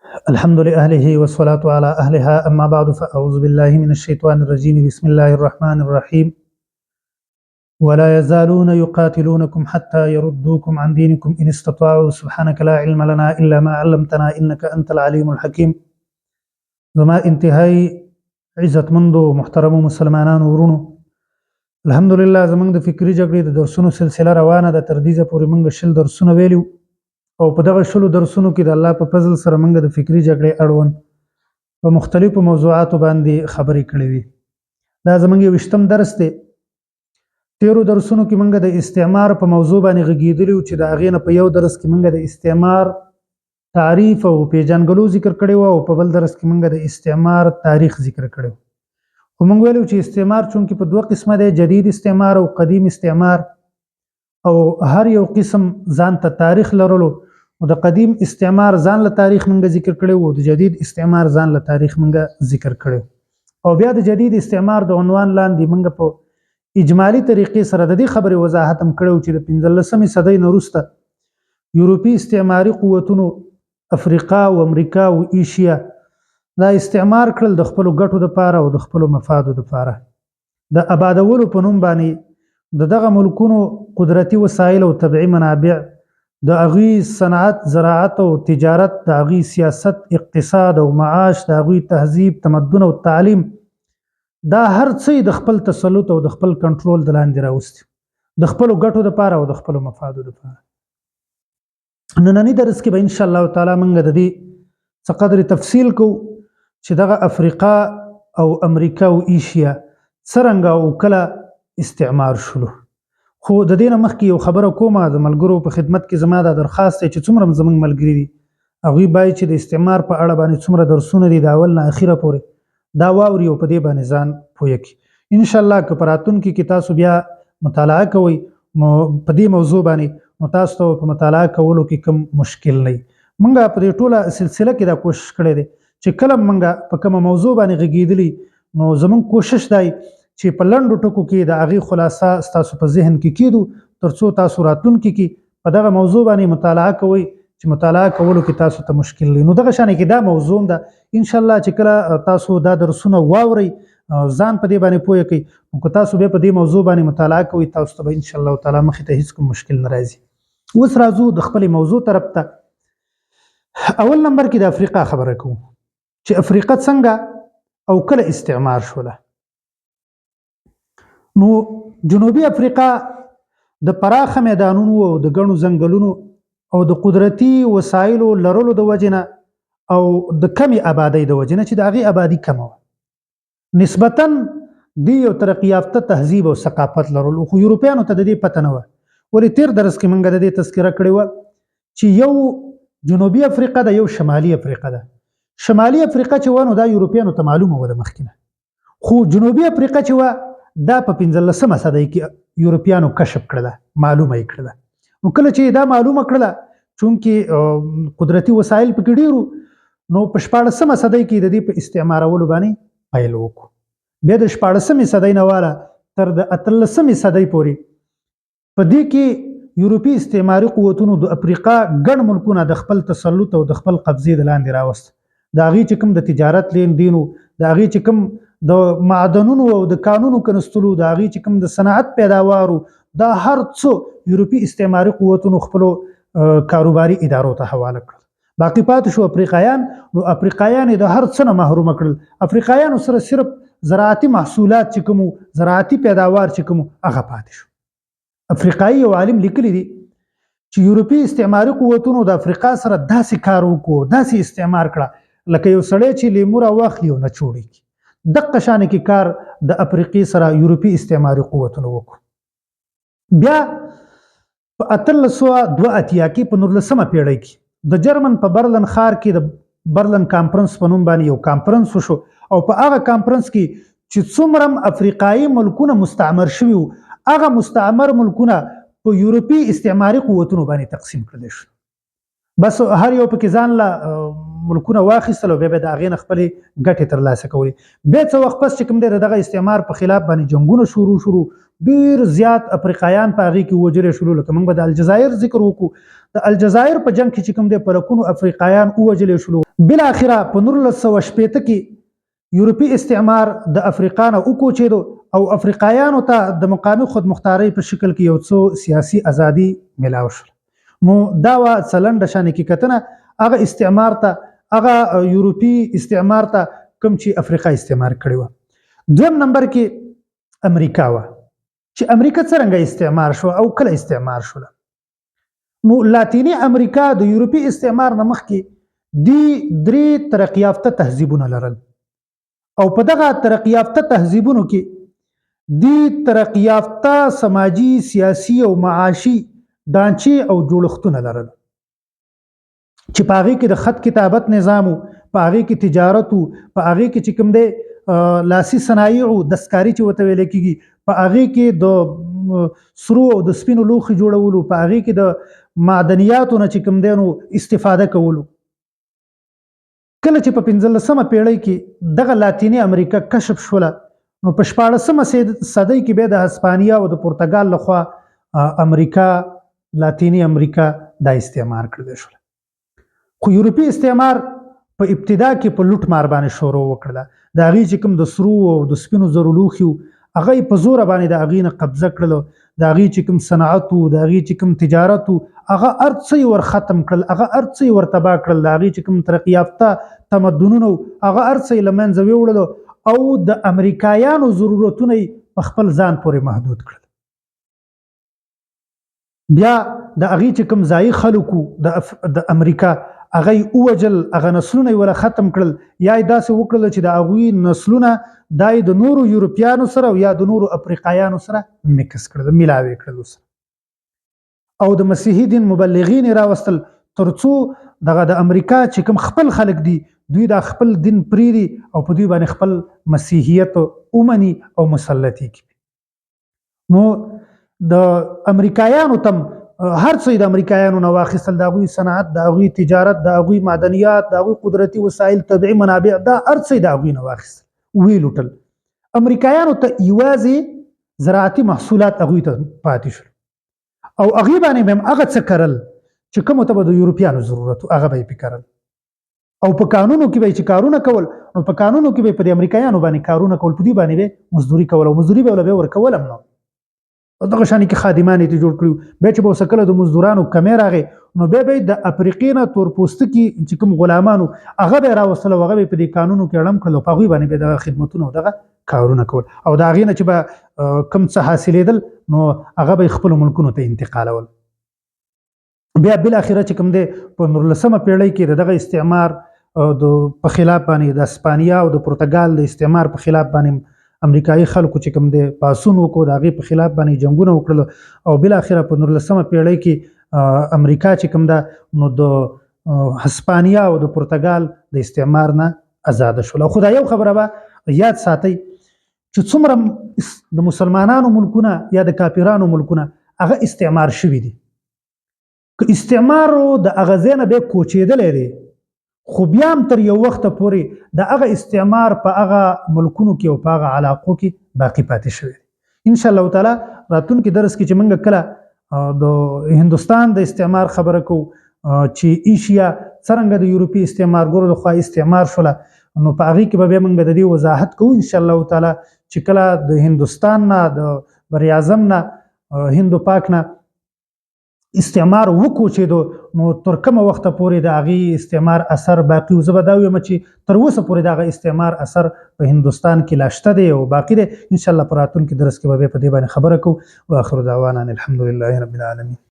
الحمد لأهله والصلاة على أهلها أما بعد فأعوذ بالله من الشيطان الرجيم بسم الله الرحمن الرحيم ولا يزالون يقاتلونكم حتى يردوكم عن دينكم إن استطاعوا سبحانك لا علم لنا إلا ما علمتنا إنك أنت العليم الحكيم زما انتهائی عزت مندو محترم مسلمانان ورونو الحمد لله زمنګ د فکری جګړې د درسونو سلسله روانه ده تر دې پورې موږ شل درسونه ویلو او په دغه شلو درسونو کې د الله په فضل سره موږ د فکری جګړې اړوند په مختلفو موضوعاتو باندې خبرې کړې وي دا زموږ یو 20م درس دی تیرو درسونو کې موږ د استعمار په موضوع باندې غږیدلو چې د هغې نه په یو درس کې موږ د استعمار تعریف او پیژنګلو ذکر کړی او په بل درس کې موږ د استعمار تاریخ ذکر کړی خو موږ ویلو چې استعمار چونکې په دوه قسمه دی جدید استعمار او قدیم استعمار او هر یو قسم ځان ته تاریخ لرلو او د قدیم استعمار ځان له تاریخ منګه ذکر کړی او د جدید استعمار ځان له تاریخ منګه ذکر کړی او بیا د جدید استعمار د عنوان لاندې منګه په اجمالی طریقې سره د دې خبرې وضاحت هم کړو چې د 15مې صدۍ نه وروسته یورپي استعماري قوتونو افریقا او امریکا او ایشیا دا استعمار کړل د خپل ګټو لپاره او د خپل مفادو لپاره د آبادولو په نوم باندې دغه ملکونو قدرتي وسایل او طبيعي منابع د اغوی صنعت زراعت او تجارت د اغوی سیاست اقتصاد او معاش د اغوی تهذیب تمدن او تعلیم دا هر څه د خپل تسلط او د خپل کنټرول د لاندې راوستي د خپل ګټو لپاره او د خپل مفادو لپاره نننی درس کې به ان شاء الله تعالی موږ د دې څه قدر تفصیل کو چې دغه افریقا او امریکا او ایشیا څرنګه او کله استعمار شلو خو د دې نه مخکې یو خبره کومه د ملګرو په خدمت کې زما دا درخواست دی چې څومره زموږ ملګري دي هغوی باید چې د استعمار په اړه باندې څومره درسونه دي د اول نه اخره پورې دا واوري او په دې باندې ځان پوه کړي انشاءالله که په راتلونکي کې تاسو بیا مطالعه کوئ په دې موضوع باندې نو تاسو ته په مطالعه کولو کې کوم مشکل نه وي موږ په دې ټوله سلسله کې دا کوشش کړی دی چې کله موږ په کومه موضوع باندې غږېدلي نو زموږ کوشش دی چې په لنډو ټکو کې د هغې خلاصه ستاسو په ذهن کې کېدو تر څو تاسو راتلونکي کې په دغه موضوع باندې مطالعه کوئ چې مطالعه کولو کې تاسو ته مشکل نه نو دغه شانې کې دا موضوع ده انشاءالله چې کله تاسو دا درسونه واورئ ځان په دې باندې پوه کړئ نو که تاسو بیا په دې موضوع باندې مطالعه کوئ تاسو ته به انشاءالله تعالی مخې ته هیڅ کوم مشکل نه راځي اوس راځو د خپلې موضوع طرف ته اول نمبر کې د افریقا خبره کوو چې افریقا څنګه او کله استعمار شوله نو جنوبي افریقا د پراخه میدانونو او د ګڼو ځنګلونو او د قدرتي وسایلو لرلو د وجنه او د کمی آبادی د وجنه چې د هغې آبادي کمه وه نسبتاً د یو ترقي یافته تهذیب او ثقافت لرلو خو یورپیانو ته د دې پته نه وه ولې تیر درس کې موږ د دې تذکره کړې وه چې یو جنوبي افریقا ده یو شمالي افریقا ده شمالي افریقا چې وه نو دا یورپیانو ته معلومه وه د مخکې خو جنوبي افریقا چې وه دا په 15مه صدۍ کې یورپیانو کشف کړله معلومه یې کړله نو کله چې دا معلومه کړله چونکې قدرتي وسایل پکې ډېرو نو په 14مه صدۍ کې د دې په استعمارولو باندې پیل وکړو بیا د 14مې صدۍ نه واله تر د 18مې صدۍ پورې په دې کې یورپي استعماري قوتونو د افریقا ګڼ ملکونه د خپل تسلط او د خپل قبضې د لاندې راوست د هغې چې کوم د تجارت لین دین د هغې چې کوم د معدنونو او د کانونو کنستلو د هغې چې کوم د صنعت پیداوارو دا هر څه یورپي استعماري قوتونو خپلو کاروباري ادارو ته حواله کړل باقي پاتې شو افریقایان نو افریقایان د هر څه نه محرومه کړل افریقایانو سره صرف زراعتي محصولات چې کوم زراعتي پیداوار چې کوم هغه پاتې شو افریقایي یو عالم لیکلی دی چې یورپي استعماري قوتونو د افریقا سره داسې کار وکړو داسې استعمار کړه لکه یو سړی چې لیمو راواخلي او نچوړي دغه شانې کې کار د افریقې سره یورپي استعماري قوتونو وکړو بیا په 1882 کې په 19مه پیړۍ کې د جرمن په برلن ښار کې د برلن کانفرنس په نوم باندې یو کانفرنس وشو او په هغه کانفرنس کې چې څومره افریقایي ملکونه مستعمر شوي وو هغه مستعمر ملکونه په یورپي استعماري قوتونو باندې تقسیم کړل شو بس هر یو پکې ځان له ملکونه واخیستل او بیا به د هغې نه خپلې ګټې ترلاسه کولې. بیا څه وخت پس چې کوم دی د دغه استعمار په خلاف باندې جنګونه شروع ډېر زیات افریقایان په هغې کې ووژلې شولو. لکه موږ به د الجزایر ذکر وکړو، د الجزایر په جنګ کې چې کوم دی په لکونو افریقایان ووژلې شولو. بالاخره په 1960 کې یورپي استعمار د افریقا نه وکوچېدو او افریقایانو ته د مقامي خودمختارۍ په شکل کې یو څو سیاسي ازادي ملاو شول. نو دا وه څلنډه شان کې کتنه هغه استعمار ته، هغه یورپي استعمار ته کوم چې افریقا استعمار کړې وه. دویم نمبر کې امریکا وه چې امریکا څرنګه استعمار شو او کله استعمار شوله. نو لاتینی امریکا د یورپي استعمار نه مخکې دی 3 ترقي یافته تهذیبونه لرل او په دغه ترقي یافته تهذیبونو کې دی ترقي یافته سماجی، سیاسي او معاشي ډانچې او جوړښتونه لرل چې په هغې کې د خط کتابت نظام، په هغې کې تجارت، په هغې کې چې کوم دی لاسي صنایع، دستکاري چې ورته ویل کېږي، په هغې کې د سرو او د سپینو لوښي جوړولو، په هغې کې د معدنیاتو نه چې کوم دی نو استفاده کولو. کله چې په 15مه پیړۍ کې دغه لاتینی امریکا کشف شوله، نو په 14مه صدۍ کې بیا د هسپانیا او د پرتګال لخوا امریکا، لاتینی امریکا دا استعمار کړل شوله. خو یورپي استعمار په ابتدا کې په لوټ مار باندې شروع وکړله. د هغې چې کوم د سرو او د سپینو زرو لوښي هغه یې په زوره باندې د هغې نه قبضه کړلو. د هغې چې کوم صنعت و، د هغې چې کوم تجارت و، هغه هر څه یې ور ختم کړل، هغه هر څه یې ور تباه کړل. د هغې چې کوم ترقي یافته تمدنونه هغه هر څه یې له منځه ویوړلو او د امریکایانو ضرورتونه یې په خپل ځان پورې محدود کړل. بیا د هغې چې کوم ځایي خلک وو د امریکا هغه یې ووژل، هغه نسلونه یې وله ختم کړل، یا یې داسې وکړل چې د هغوی نسلونه دا یې د نورو یورپیانو سره او یا د نورو افریقایانو سره مکس کړل، ملاوې کړل سره. او د مسیحي دین مبلغین یې راوستل تر څو دغه د امریکا چې کوم خپل خلک دي دوی دا خپل دین پرېږدي او په دوی باندې خپل مسیحیت ومني او مسلط یې کړي. نو د امریکایانو تم هر څه د امریکایانو نه واخیستل، د هغوی صنعت، د هغوی تجارت، د هغوی معدنیات، د هغوی قدرتي وسایل، طبیعي منابع، دا هر څه د هغوی نه واخیستل، ویې لوټل. امریکایانو ته یوازې زراعتي محصولات هغوی ته پاتې شول او هغې باندې به هم هغه څه کرل چې کومو ته به د یورپیانو ضرورت و هغه به یې پې کرل. او په قانونو کې به چې کارونه کول، نو په قانونو کې به په د امریکایانو باندې کارونه کول، په دوی باندې به مزدوري کول او مزدوري به له ورکول هم نه. دغه شانې کې خادمان یې جوړ کړي. بیا چې به اوس کله د مزدورانو کمې راغې، نو بیا به د افریقې نه تور پوستکي چې کوم غلامانو هغه به یې راوستل او هغه به یې په دې قانونو کې اړم کړل او په هغوی باندې به دغه خدمتونه او دغه کارونه کول او د هغې نه چې به کوم څه حاصلېدل نو هغه به یې خپلو ملکونو ته انتقالول. بیا بالاخره چې کوم دی په 19مه پیړۍ کې د دغه استعمار په خلاف باندې د اسپانیا او د پرتګال د استعمار په خلاف باندې امریکایي خلکو چې کوم دی پاڅون وکړو، د هغې په خلاف باندې جنګونه وکړل او بالاخره په 19مه پیړۍ کې امریکا چې کوم ده نو د هسپانیا او د پرتګال د استعمار نه آزاده شول. خو دا یو خبره به یاد ساتئ چې څومره د مسلمانانو ملکونه یا د کافرانو ملکونه هغه استعمار شوي دي، که استعمار د هغه ځای نه بیا کوچېدلی دی، خو بیا هم تر یو وخته پورې د هغه استعمار په هغه ملکونو کې او په هغه علاقو کې باقي پاتې شوی دی. انشاءالله تعالی راتلونکي درس کې چې موږ کله د هندوستان د استعمار خبره کوو چې ایشیا څرنګه د یورپي استعمارګرو لخوا استعمار شوله، نو په هغې کې به بیا موږ د دې وضاحت کوو انشاءالله تعالی چې کله د هندوستان نه، د بریاعظم نه، هندو پاک نه استعمار وکوچېدو، نو تر کومه وخته پورې د هغې استعمار اثر باقي و. زه به دا ویم چې تر اوسه پورې د هغه استعمار اثر په هندوستان کې لا شته دی او باقي دی. انشاءالله په راتلونکي درس کې به بیا په دې باندې خبره کوو. واخر دعوانا ان الحمد لله رب العالمین.